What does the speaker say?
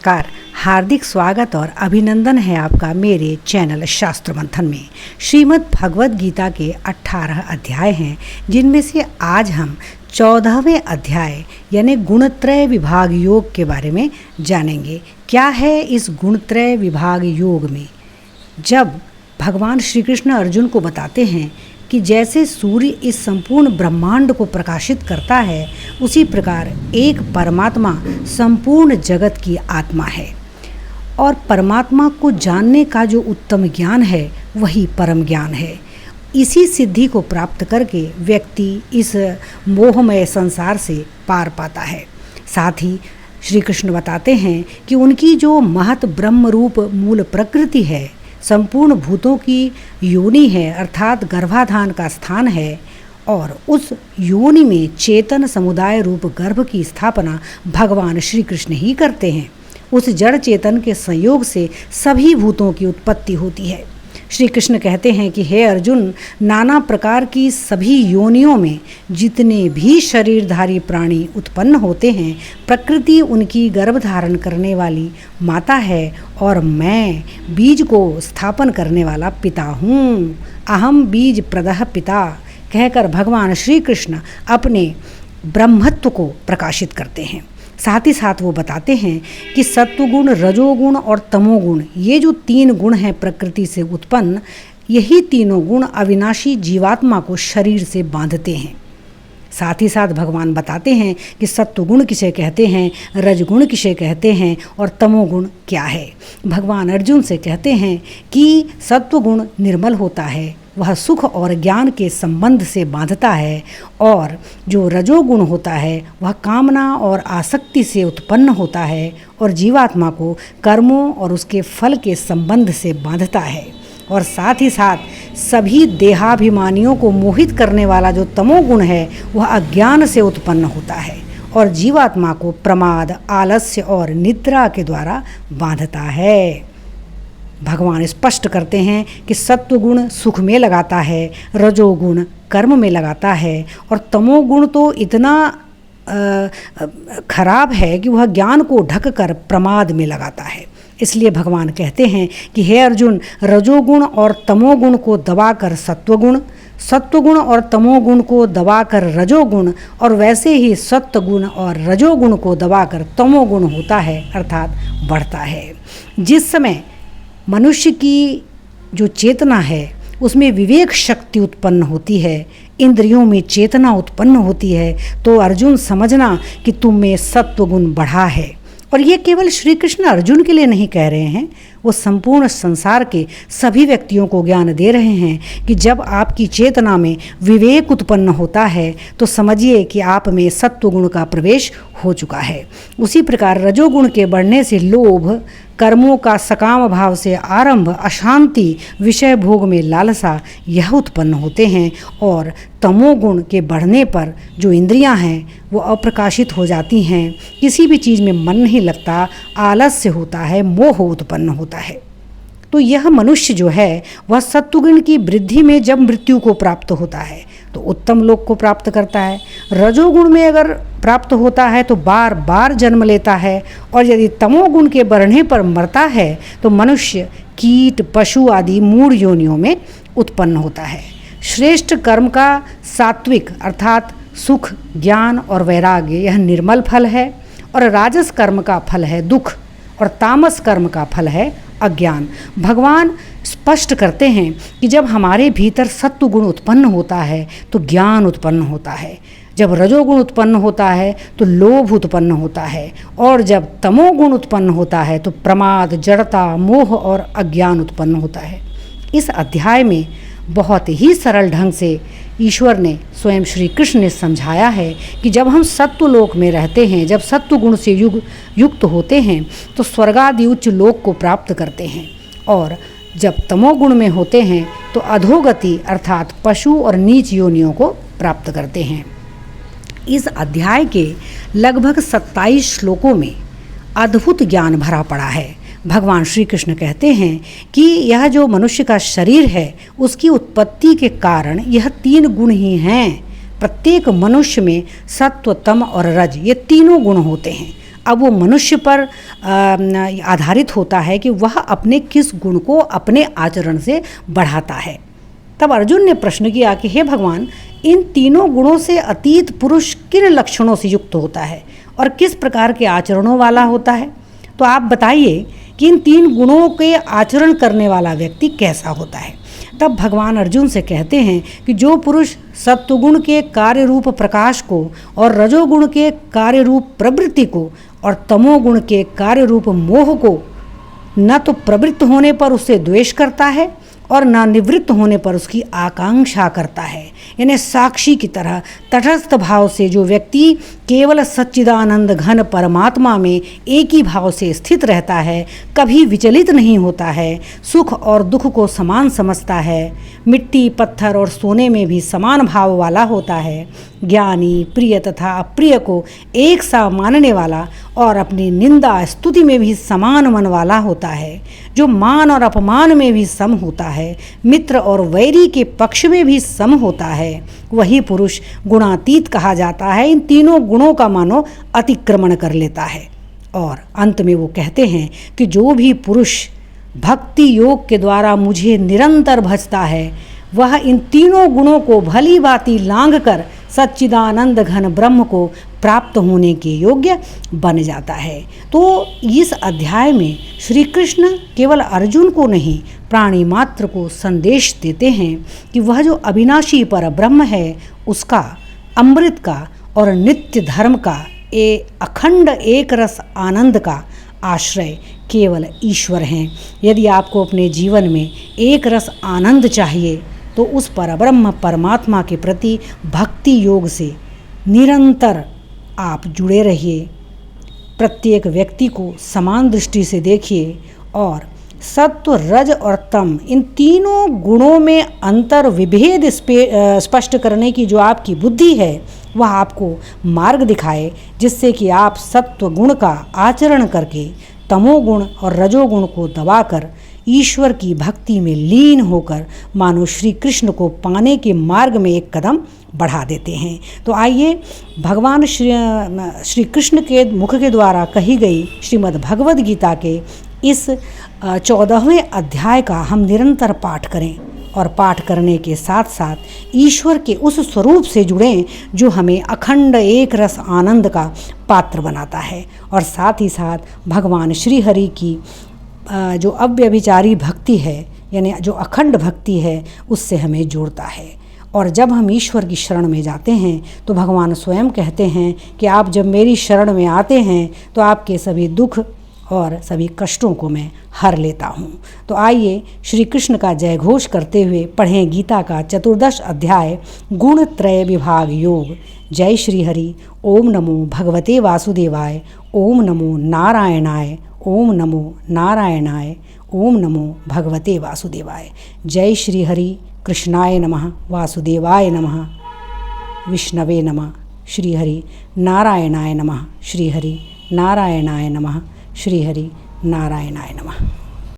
नमस्कार, हार्दिक स्वागत और अभिनंदन है आपका मेरे चैनल शास्त्र मंथन में। श्रीमद् भगवद गीता के 18 अध्याय हैं, जिनमें से आज हम 14वें अध्याय यानी गुणत्रय विभाग योग के बारे में जानेंगे। क्या है इस गुणत्रय विभाग योग में? जब भगवान श्री कृष्ण अर्जुन को बताते हैं कि जैसे सूर्य इस संपूर्ण ब्रह्मांड को प्रकाशित करता है, उसी प्रकार एक परमात्मा संपूर्ण जगत की आत्मा है और परमात्मा को जानने का जो उत्तम ज्ञान है वही परम ज्ञान है। इसी सिद्धि को प्राप्त करके व्यक्ति इस मोहमय संसार से पार पाता है। साथ ही श्री कृष्ण बताते हैं कि उनकी जो महत ब्रह्म रूप मूल प्रकृति है, संपूर्ण भूतों की योनि है, अर्थात गर्भाधान का स्थान है, और उस योनि में चेतन समुदाय रूप गर्भ की स्थापना भगवान श्री कृष्ण ही करते हैं। उस जड़ चेतन के संयोग से सभी भूतों की उत्पत्ति होती है। श्री कृष्ण कहते हैं कि हे अर्जुन, नाना प्रकार की सभी योनियों में जितने भी शरीरधारी प्राणी उत्पन्न होते हैं, प्रकृति उनकी गर्भ धारण करने वाली माता है और मैं बीज को स्थापन करने वाला पिता हूँ। अहम बीज प्रदः पिता कहकर भगवान श्री कृष्ण अपने ब्रह्मत्व को प्रकाशित करते हैं। साथ ही साथ वो बताते हैं कि सत्वगुण, रजोगुण और तमोगुण, ये जो 3 गुण हैं प्रकृति से उत्पन्न, यही तीनों गुण अविनाशी जीवात्मा को शरीर से बांधते हैं। साथ ही साथ भगवान बताते हैं कि सत्वगुण किसे कहते हैं, रजगुण किसे कहते हैं और तमोगुण क्या है। भगवान अर्जुन से कहते हैं कि सत्वगुण निर्मल होता है, वह सुख और ज्ञान के संबंध से बांधता है, और जो रजोगुण होता है वह कामना और आसक्ति से उत्पन्न होता है और जीवात्मा को कर्मों और उसके फल के संबंध से बांधता है। और साथ ही साथ सभी देहाभिमानियों को मोहित करने वाला जो तमोगुण है वह अज्ञान से उत्पन्न होता है और जीवात्मा को प्रमाद, आलस्य और निद्रा के द्वारा बांधता है। भगवान स्पष्ट करते हैं कि सत्वगुण सुख में लगाता है, रजोगुण कर्म में लगाता है और तमोगुण तो इतना खराब है कि वह ज्ञान को ढककर प्रमाद में लगाता है। इसलिए भगवान कहते हैं कि हे अर्जुन, रजोगुण और तमोगुण को दबाकर सत्वगुण, सत्वगुण और तमोगुण को दबाकर रजोगुण, और वैसे ही सत्वगुण और रजोगुण को दबाकर तमोगुण होता है, अर्थात बढ़ता है। जिस समय मनुष्य की जो चेतना है उसमें विवेक शक्ति उत्पन्न होती है, इंद्रियों में चेतना उत्पन्न होती है, तो अर्जुन समझना कि तुम में सत्वगुण बढ़ा है। और ये केवल श्री कृष्ण अर्जुन के लिए नहीं कह रहे हैं, वो संपूर्ण संसार के सभी व्यक्तियों को ज्ञान दे रहे हैं कि जब आपकी चेतना में विवेक उत्पन्न होता है तो समझिए कि आप में सत्वगुण का प्रवेश हो चुका है। उसी प्रकार रजोगुण के बढ़ने से लोभ, कर्मों का सकाम भाव से आरंभ, अशांति, विषय भोग में लालसा, यह उत्पन्न होते हैं, और तमोगुण के बढ़ने पर जो इंद्रियां हैं वो अप्रकाशित हो जाती हैं, किसी भी चीज़ में मन नहीं लगता, आलस्य होता है, मोह उत्पन्न होता है। तो यह मनुष्य जो है वह सत्वगुण की वृद्धि में जब मृत्यु को प्राप्त होता है तो उत्तम लोक को प्राप्त करता है। रजोगुण में अगर प्राप्त होता है तो बार बार जन्म लेता है, और यदि तमोगुण के बढ़ने पर मरता है तो मनुष्य, कीट, पशु आदि मूढ़ योनियों में उत्पन्न होता है। श्रेष्ठ कर्म का सात्विक अर्थात सुख, ज्ञान और वैराग्य यह निर्मल फल है, और राजस कर्म का फल है दुख, और तामस कर्म का फल है अज्ञान। भगवान स्पष्ट करते हैं कि जब हमारे भीतर सत्वगुण उत्पन्न होता है तो ज्ञान उत्पन्न होता है, जब रजोगुण उत्पन्न होता है तो लोभ उत्पन्न होता है, और जब तमोगुण उत्पन्न होता है तो प्रमाद, जड़ता, मोह और अज्ञान उत्पन्न होता है। इस अध्याय में बहुत ही सरल ढंग से ईश्वर ने, स्वयं श्री कृष्ण ने समझाया है कि जब हम सत्वलोक में रहते हैं, जब सत्वगुण से युक्त होते हैं तो स्वर्गादि उच्च लोक को प्राप्त करते हैं, और जब तमोगुण में होते हैं तो अधोगति अर्थात पशु और नीच योनियों को प्राप्त करते हैं। इस अध्याय के लगभग 27 श्लोकों में अद्भुत ज्ञान भरा पड़ा है। भगवान श्री कृष्ण कहते हैं कि यह जो मनुष्य का शरीर है उसकी उत्पत्ति के कारण यह 3 गुण ही हैं। प्रत्येक मनुष्य में सत्व, तम और रज ये तीनों गुण होते हैं। अब वो मनुष्य पर आधारित होता है कि वह अपने किस गुण को अपने आचरण से बढ़ाता है। तब अर्जुन ने प्रश्न किया कि हे भगवान, इन तीनों गुणों से अतीत पुरुष किन लक्षणों से युक्त होता है और किस प्रकार के आचरणों वाला होता है? तो आप बताइए कि इन तीन गुणों के आचरण करने वाला व्यक्ति कैसा होता है। तब भगवान अर्जुन से कहते हैं कि जो पुरुष सत्वगुण के कार्य रूप प्रकाश को और रजोगुण के कार्य रूप प्रवृत्ति को और तमोगुण के कार्य रूप मोह को न तो प्रवृत्त होने पर उससे द्वेष करता है और न निवृत्त होने पर उसकी आकांक्षा करता है, यानी साक्षी की तरह तटस्थ भाव से जो व्यक्ति केवल सच्चिदानंद घन परमात्मा में एक ही भाव से स्थित रहता है, कभी विचलित नहीं होता है, सुख और दुख को समान समझता है, मिट्टी पत्थर और सोने में भी समान भाव वाला होता है, ज्ञानी प्रिय तथा अप्रिय को एक सा मानने वाला और अपनी निंदा स्तुति में भी समान मन वाला होता है, जो मान और अपमान में भी सम होता है, मित्र और वैरी के पक्ष में भी सम होता है, वही पुरुष गुणातीत कहा जाता है। इन तीनों गुणों का मानो अतिक्रमण कर लेता है। और अंत में वो कहते हैं कि जो भी पुरुष भक्ति योग के द्वारा मुझे निरंतर भजता है, वह इन तीनों गुणों को भली भांति लांघ कर सच्चिदानंद घन ब्रह्म को प्राप्त होने के योग्य बन जाता है। तो इस अध्याय में श्री कृष्ण केवल अर्जुन को नहीं, प्राणी मात्र को संदेश देते हैं कि वह जो अविनाशी पर ब्रह्म है, उसका अमृत का और नित्य धर्म का अखंड एक रस आनंद का आश्रय केवल ईश्वर हैं। यदि आपको अपने जीवन में एक रस आनंद चाहिए तो उस परब्रह्म परमात्मा के प्रति भक्ति योग से निरंतर आप जुड़े रहिए। प्रत्येक व्यक्ति को समान दृष्टि से देखिए और सत्व रज और तम इन तीनों गुणों में अंतर विभेद स्पष्ट करने की जो आपकी बुद्धि है, वह आपको मार्ग दिखाए, जिससे कि आप सत्व गुण का आचरण करके तमोगुण और रजोगुण को दबाकर ईश्वर की भक्ति में लीन होकर मानो श्री कृष्ण को पाने के मार्ग में एक कदम बढ़ा देते हैं। तो आइए भगवान श्री कृष्ण के मुख के द्वारा कही गई श्रीमद् भगवद गीता के इस 14वें अध्याय का हम निरंतर पाठ करें और पाठ करने के साथ साथ ईश्वर के उस स्वरूप से जुड़ें जो हमें अखंड एक रस आनंद का पात्र बनाता है, और साथ ही साथ भगवान श्री हरि की जो अव्यभिचारी भक्ति है, यानी जो अखंड भक्ति है, उससे हमें जोड़ता है। और जब हम ईश्वर की शरण में जाते हैं तो भगवान स्वयं कहते हैं कि आप जब मेरी शरण में आते हैं तो आपके सभी दुख और सभी कष्टों को मैं हर लेता हूँ। तो आइए श्री कृष्ण का जय घोष करते हुए पढ़ें गीता का 14 अध्याय गुण त्रय विभाग योग। जय श्री हरि। ओम नमो भगवते वासुदेवाय। ओम नमो नारायणाय। ओम नमो नारायणाय। ओम नमो भगवते वासुदेवाय। जय श्री हरि। कृष्णाय नमः। वासुदेवाय नमः। विष्णवे नमः। श्री हरि नारायणाय नमः। श्री हरि नारायणाय नमः। श्री हरि नारायणाय नमः।